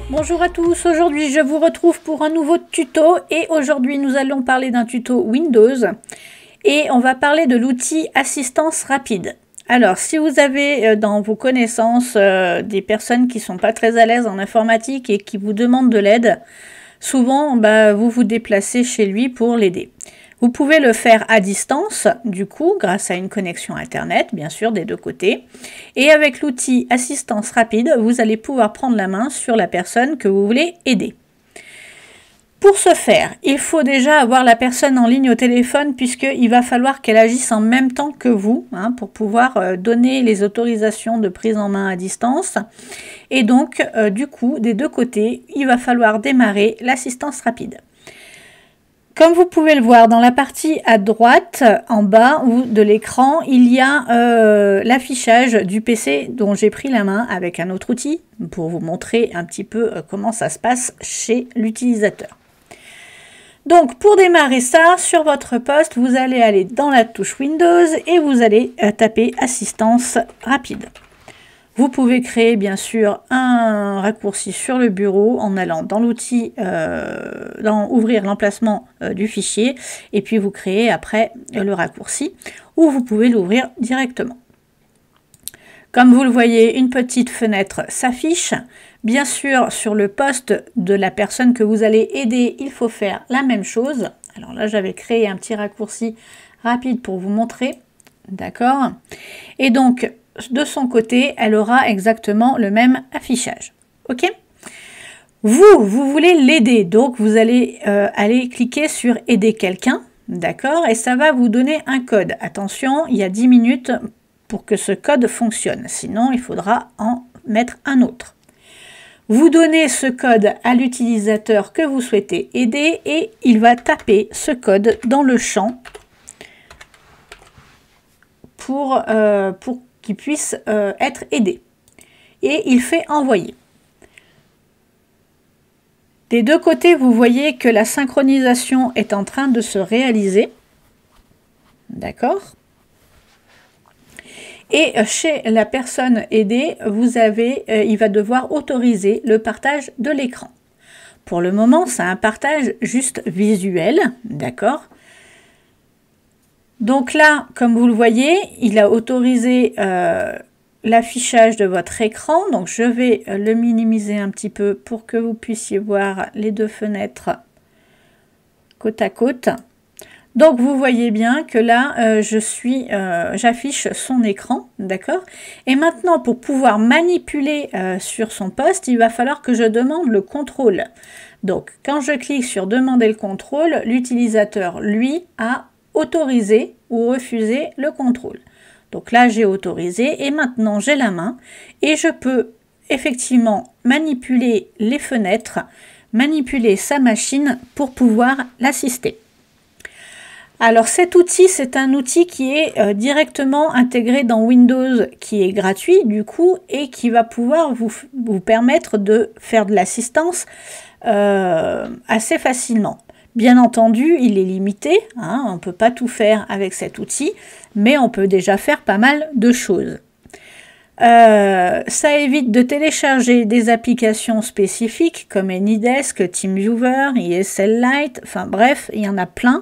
Bonjour à tous, aujourd'hui je vous retrouve pour un nouveau tuto et aujourd'hui nous allons parler d'un tuto Windows et on va parler de l'outil assistance rapide. Alors si vous avez dans vos connaissances des personnes qui sont pas très à l'aise en informatique et qui vous demandent de l'aide, souvent vous vous déplacez chez lui pour l'aider. Vous pouvez le faire à distance, du coup, grâce à une connexion Internet, bien sûr, des deux côtés. Et avec l'outil assistance rapide, vous allez pouvoir prendre la main sur la personne que vous voulez aider. Pour ce faire, il faut déjà avoir la personne en ligne au téléphone, puisqu'il va falloir qu'elle agisse en même temps que vous, pour pouvoir donner les autorisations de prise en main à distance. Et donc, du coup, des deux côtés, il va falloir démarrer l'assistance rapide. Comme vous pouvez le voir, dans la partie à droite, en bas de l'écran, il y a l'affichage du PC dont j'ai pris la main avec un autre outil pour vous montrer un petit peu comment ça se passe chez l'utilisateur. Donc, pour démarrer ça, sur votre poste, vous allez aller dans la touche Windows et vous allez taper Assistance rapide. Vous pouvez créer bien sûr un raccourci sur le bureau en allant dans l'outil, ouvrir l'emplacement du fichier et puis vous créez après le raccourci ou vous pouvez l'ouvrir directement. Comme vous le voyez, une petite fenêtre s'affiche. Bien sûr, sur le poste de la personne que vous allez aider, il faut faire la même chose. Alors là, j'avais créé un petit raccourci rapide pour vous montrer. D'accord? Et donc, de son côté, elle aura exactement le même affichage. Ok? Vous voulez l'aider, donc vous allez aller cliquer sur aider quelqu'un, d'accord? Et ça va vous donner un code. Attention, il y a 10 minutes pour que ce code fonctionne, sinon il faudra en mettre un autre. Vous donnez ce code à l'utilisateur que vous souhaitez aider et il va taper ce code dans le champ pour qu'il puisse être aidé. Et il fait envoyer. Des deux côtés, vous voyez que la synchronisation est en train de se réaliser. D'accord? Et chez la personne aidée, il va devoir autoriser le partage de l'écran. Pour le moment, c'est un partage juste visuel, d'accord? Donc là, comme vous le voyez, il a autorisé l'affichage de votre écran. Donc je vais le minimiser un petit peu pour que vous puissiez voir les deux fenêtres côte à côte. Donc vous voyez bien que là, j'affiche son écran, d'accord? Et maintenant, pour pouvoir manipuler sur son poste, il va falloir que je demande le contrôle. Donc quand je clique sur demander le contrôle, l'utilisateur, lui, a autoriser ou refuser le contrôle. Donc là, j'ai autorisé et maintenant j'ai la main et je peux effectivement manipuler les fenêtres, manipuler sa machine pour pouvoir l'assister. Alors cet outil, c'est un outil qui est directement intégré dans Windows, qui est gratuit du coup et qui va pouvoir vous permettre de faire de l'assistance assez facilement. Bien entendu, il est limité, on ne peut pas tout faire avec cet outil, mais on peut déjà faire pas mal de choses. Ça évite de télécharger des applications spécifiques comme AnyDesk, TeamViewer, ESL Lite, enfin bref, il y en a plein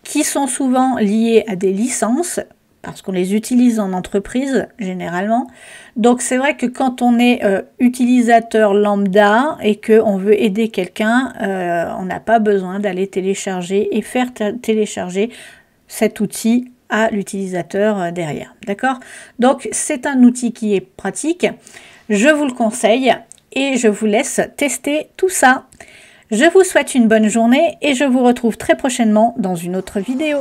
qui sont souvent liées à des licences, parce qu'on les utilise en entreprise généralement. Donc c'est vrai que quand on est utilisateur lambda et qu'on veut aider quelqu'un, on n'a pas besoin d'aller télécharger et faire télécharger cet outil à l'utilisateur derrière. D'accord? Donc c'est un outil qui est pratique, je vous le conseille et je vous laisse tester tout ça. Je vous souhaite une bonne journée et je vous retrouve très prochainement dans une autre vidéo.